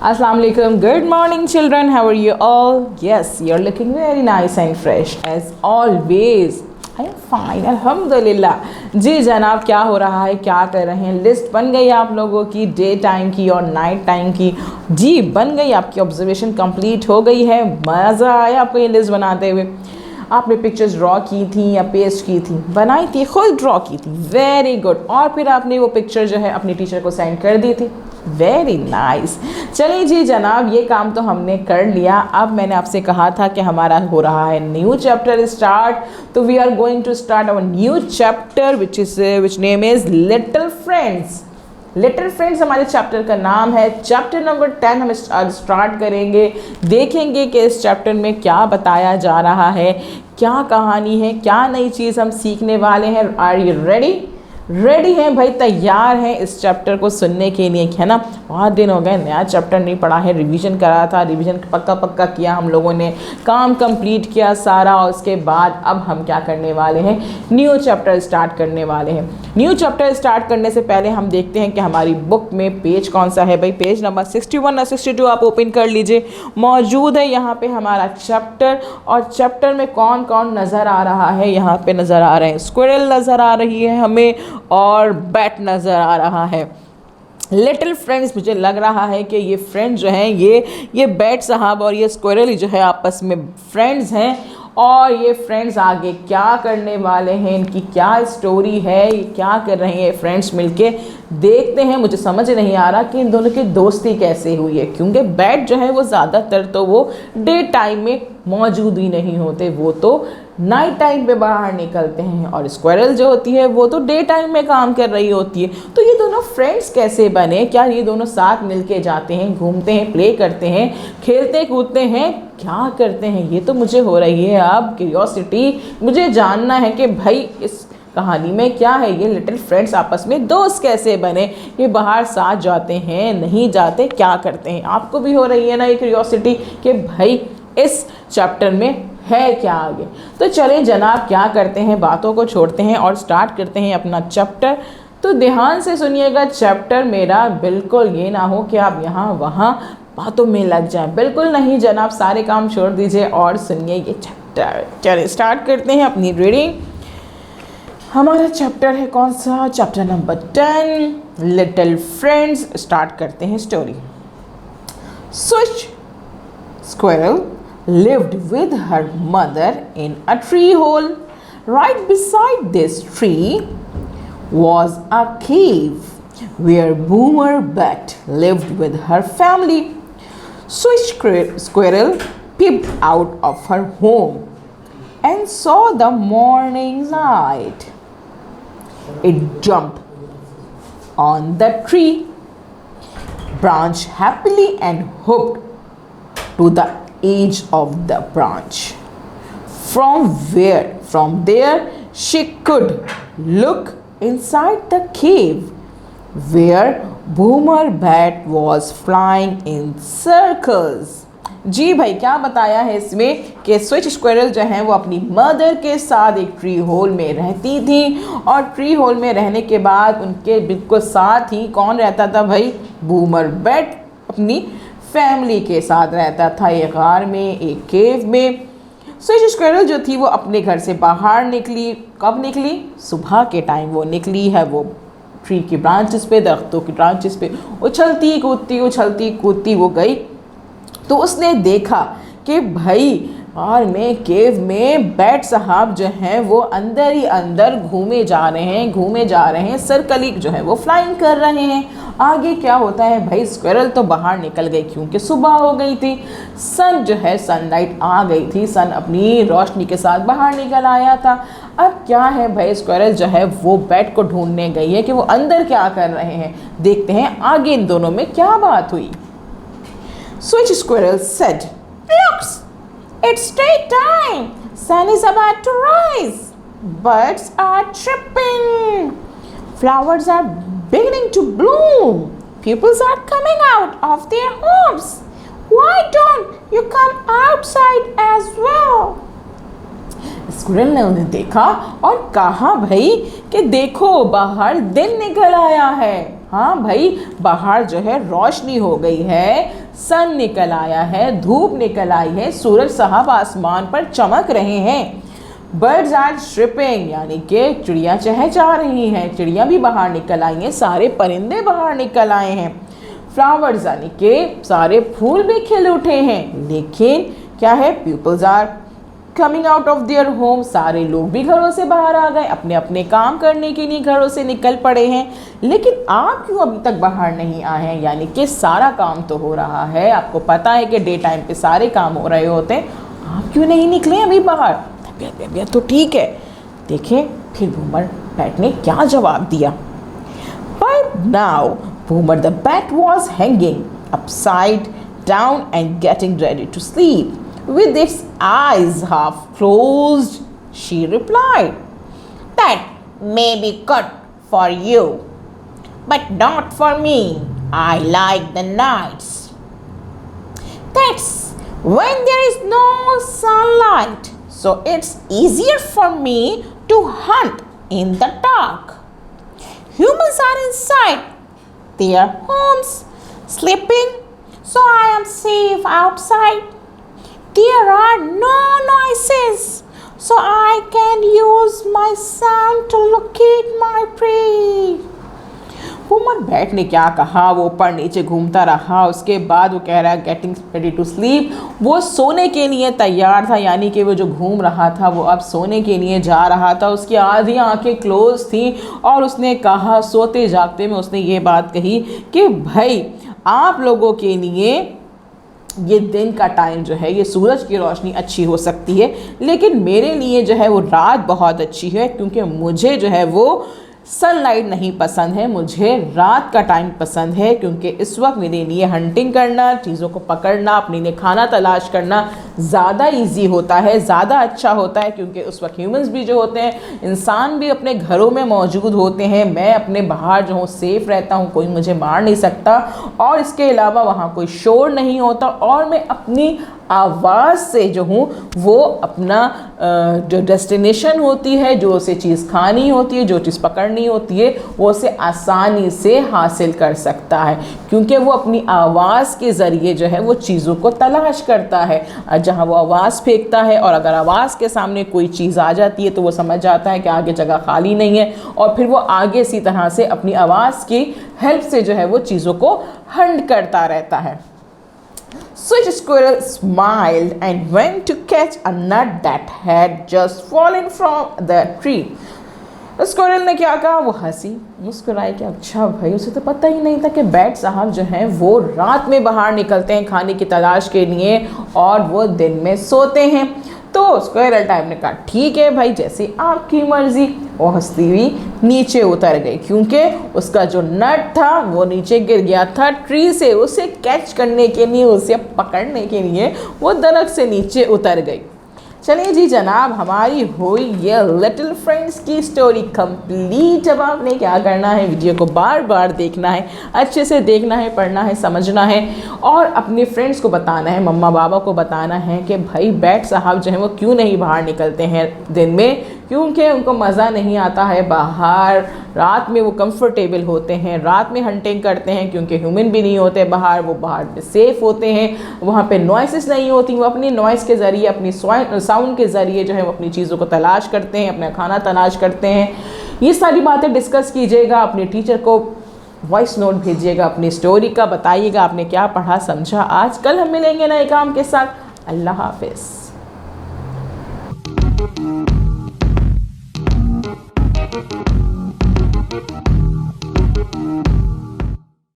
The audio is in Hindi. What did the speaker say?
Assalamu alaikum. Good morning, children. How are you all? Yes, you're looking very nice and fresh as always. I am fine, अल्हम्दुलिल्लाह. जी जनाब, क्या हो रहा है, क्या कर रहे हैं? लिस्ट बन गई आप लोगों की डे टाइम की और नाइट टाइम की? जी बन गई, आपकी ऑब्जर्वेशन कंप्लीट हो गई है. मज़ा आया आपको ये लिस्ट बनाते हुए? आपने पिक्चर्स ड्रॉ की थी या पेस्ट की थी? बनाई थी, खुद ड्रॉ की थी. Very good. और फिर आपने वो पिक्चर जो है अपनी टीचर को सेंड कर दी थी. Very nice. चलिए जी जनाब, ये काम तो हमने कर लिया. अब मैंने आपसे कहा था कि हमारा हो रहा है न्यू चैप्टर स्टार्ट. तो we are going to start our new chapter which name is little friends. Little friends हमारे चैप्टर का नाम है. चैप्टर नंबर 10 हम स्टार्ट करेंगे. देखेंगे कि इस चैप्टर में क्या बताया जा रहा है, क्या कहानी है, क्या नई चीज़ हम सीखने वाले हैं. Are you ready? रेडी हैं भाई, तैयार हैं इस चैप्टर को सुनने के लिए, है ना? बहुत दिन हो गए, नया चैप्टर नहीं पढ़ा है. रिवीजन करा था, रिवीजन पक्का किया हम लोगों ने, काम कंप्लीट किया सारा. और उसके बाद अब हम क्या करने वाले हैं, न्यू चैप्टर स्टार्ट करने वाले हैं. न्यू चैप्टर स्टार्ट करने से पहले हम देखते हैं कि हमारी बुक में पेज कौन सा है. भाई पेज नंबर 61 और 62 आप ओपन कर लीजिए. मौजूद है यहाँ पे हमारा चैप्टर. और चैप्टर में कौन कौन नज़र आ रहा है? यहाँ पे नज़र आ रहे हैं स्क्विरल नज़र आ रही है हमें, और बैट नज़र आ रहा है. लिटिल फ्रेंड्स, मुझे लग रहा है कि ये फ्रेंड्स जो हैं ये बैट साहब और ये स्क्विरल जो है आपस में फ्रेंड्स हैं. और ये फ्रेंड्स आगे क्या करने वाले हैं, इनकी क्या स्टोरी है, ये क्या कर रहे हैं फ्रेंड्स मिलके, देखते हैं. मुझे समझ नहीं आ रहा कि इन दोनों की दोस्ती कैसे हुई है, क्योंकि बैट जो है वो ज़्यादातर तो वो डे टाइम में मौजूद ही नहीं होते, वो तो नाइट टाइम पे बाहर निकलते हैं. और स्क्विरल जो होती है वो तो डे टाइम में काम कर रही होती है. तो ये दोनों फ्रेंड्स कैसे बने? क्या ये दोनों साथ मिलके जाते हैं, घूमते हैं, प्ले करते हैं, खेलते कूदते हैं, क्या करते हैं? ये तो मुझे हो रही है अब क्यूरियोसिटी. मुझे जानना है कि भाई इस कहानी में क्या है, ये लिटिल फ्रेंड्स आपस में दोस्त कैसे बने, ये बाहर साथ जाते हैं, नहीं जाते, क्या करते हैं? आपको भी हो रही है ना ये क्यूरियोसिटी कि भाई इस चैप्टर में है क्या आगे? तो चलें जनाब, क्या करते हैं, बातों को छोड़ते हैं और स्टार्ट करते हैं अपना चैप्टर. तो ध्यान से सुनिएगा चैप्टर मेरा, बिल्कुल ये ना हो कि आप यहाँ वहाँ बातों में लग जाएं. बिल्कुल नहीं जनाब, सारे काम छोड़ दीजिए और सुनिए ये चैप्टर. चलिए स्टार्ट करते हैं अपनी रीडिंग. हमारा चैप्टर है कौन सा? Chapter number 10 little friends. Start करते हैं story. Switch squirrel lived with her mother in a tree hole. Right beside this tree was a cave where Boomer Bat lived with her family. Switch Squirrel peeped out of her home and saw the morning light. It jumped on the tree branch happily and hopped to the edge of the branch. From there she could look inside the cave where Boomer Bat was flying in circles. जी भाई, क्या बताया है इसमें कि स्विच स्क्विरल जो है वो अपनी मदर के साथ एक ट्री होल में रहती थी. और ट्री होल में रहने के बाद उनके बिल्कुल साथ ही कौन रहता था भाई? बूमर बैट अपनी फैमिली के साथ रहता था, एक गार में, एक केव में. स्विच स्क्विरल जो थी वो अपने घर से बाहर निकली. कब निकली? सुबह के टाइम वो निकली है. वो ट्री की ब्रांचेस पे, दरख्तों की ब्रांचेस पे उछलती कूदती वो गई. तो उसने देखा कि भाई और में केव में बैट साहब जो हैं वो अंदर ही अंदर घूमे जा रहे हैं. सर्कलिक जो है वो फ्लाइंग कर रहे हैं. आगे क्या होता है भाई? स्क्विरल तो बाहर निकल गई क्योंकि सुबह हो गई थी. सन जो है, सनलाइट आ गई थी, सन अपनी रोशनी के साथ बाहर निकल आया था. अब क्या है भाई, स्क्विरल जो है वो बैट को ढूंढने गई है कि वो अंदर क्या कर रहे हैं. देखते हैं आगे इन दोनों में क्या बात हुई. Switch squirrel said, "Looks, it's daytime. Sun is about to rise. Birds are chirping. Flowers are beginning to bloom. People are coming out of their homes. Why don't you come outside as well?" Squirrel ने उन्हें देखा और कहा भाई कि देखो बाहर दिन निकल आया है. हाँ भाई, बाहर जो है रोशनी हो गई है, सन निकल आया है, धूप निकल आई है, सूरज साहब आसमान पर चमक रहे हैं। बर्ड्स आर ट्रिपिंग, यानी कि चिड़िया चहचहा रही हैं, चिड़िया भी बाहर निकल आई हैं, सारे परिंदे बाहर निकल आए हैं। फ्लावर्स यानी कि सारे फूल भी खिल उठे हैं। लेकिन क्या है, peoples are coming out of their home, सारे लोग भी घरों से बाहर आ गए, अपने अपने काम करने के लिए घरों से निकल पड़े हैं। लेकिन आप क्यों अभी तक बाहर नहीं आए हैं? यानी कि सारा काम तो हो रहा है, आपको पता है कि डे टाइम पे सारे काम हो रहे होते हैं, आप क्यों नहीं निकले अभी बाहर? तबीयत तो ठीक है। देखें फिर बूमर बैट ने क्या जवाब दिया। By now, Boomer the bat was hanging upside down and getting ready to sleep. With its eyes half closed, she replied, "That may be good for you, but not for me. I like the nights. That's when there is no sunlight, so it's easier for me to hunt in the dark. Humans are inside their homes, sleeping, so I am safe outside. There are no noises, so I can use my sound to locate my prey." Boomer bat ने क्या कहा, वो ऊपर नीचे घूमता रहा। उसके बाद वो कह रहा है गेटिंग रेडी टू स्लीप, वो सोने के लिए तैयार था। यानी कि वो जो घूम रहा था वो अब सोने के लिए जा रहा था। उसकी आधी आंखें क्लोज थी और उसने कहा, सोते जागते में उसने ये बात कही कि भाई आप लोगों के लिए ये दिन का टाइम जो है, ये सूरज की रोशनी अच्छी हो सकती है, लेकिन मेरे लिए जो है वो रात बहुत अच्छी है, क्योंकि मुझे जो है वो सनलाइट नहीं पसंद है, मुझे रात का टाइम पसंद है। क्योंकि इस वक्त मेरे लिए हंटिंग करना, चीज़ों को पकड़ना, अपने लिए खाना तलाश करना ज़्यादा इजी होता है, ज़्यादा अच्छा होता है। क्योंकि उस वक्त ह्यूमंस भी जो होते हैं, इंसान भी अपने घरों में मौजूद होते हैं। मैं अपने बाहर जो हूँ सेफ़ रहता हूँ, कोई मुझे मार नहीं सकता, और इसके अलावा वहाँ कोई शोर नहीं होता, और मैं अपनी आवाज़ से जो हूँ वो अपना जो डेस्टिनेशन होती है, जो उसे चीज़ खानी होती है, जो चीज़ पकड़नी होती है, वो उसे आसानी से हासिल कर सकता है। क्योंकि वो अपनी आवाज़ के ज़रिए जो है वो चीज़ों को तलाश करता है। जहाँ वो आवाज़ फेंकता है और अगर आवाज़ के सामने कोई चीज़ आ जाती है तो वो समझ जाता है कि आगे जगह खाली नहीं है, और फिर वो आगे इसी तरह से अपनी आवाज़ की हेल्प से जो है वो चीज़ों को हंट करता रहता है। Switch Squirrel smiled and went to catch a nut that had just fallen from the tree. Squirrel ने क्या कहा, वो हंसी मुस्कुराई कि अच्छा भाई, उसे तो पता ही नहीं था कि बैट साहब जो हैं वो रात में बाहर निकलते हैं खाने की तलाश के लिए और वो दिन में सोते हैं। तो स्क्विरल टाइम ने कहा ठीक है भाई, जैसे आपकी मर्जी। वो हंसती हुई नीचे उतर गई, क्योंकि उसका जो नट था वो नीचे गिर गया था ट्री से। उसे कैच करने के लिए, उसे पकड़ने के लिए वो दरख्त से नीचे उतर गई। चलिए जी जनाब, हमारी हुई ये लिटिल फ्रेंड्स की स्टोरी कंप्लीट। अब आपने क्या करना है, वीडियो को बार बार देखना है, अच्छे से देखना है, पढ़ना है, समझना है, और अपने फ्रेंड्स को बताना है, मम्मा पापा को बताना है कि भाई बैट साहब जो हैं वो क्यों नहीं बाहर निकलते हैं दिन में, क्योंकि उनको मज़ा नहीं आता है बाहर। रात में वो कंफर्टेबल होते हैं, रात में हंटिंग करते हैं, क्योंकि ह्यूमन भी नहीं होते बाहर, वो बाहर में सेफ़ होते हैं, वहाँ पे नॉइसेस नहीं होती। वो अपनी नॉइस के ज़रिए, अपनी साउंड के ज़रिए जो है वो अपनी चीज़ों को तलाश करते हैं, अपना खाना तलाश करते हैं। ये सारी बातें डिस्कस कीजिएगा, अपने टीचर को वॉइस नोट भेजिएगा अपनी स्टोरी का, बताइएगा आपने क्या पढ़ा समझा आज। कल हम मिलेंगे नए काम के साथ। अल्लाह हाफिज़।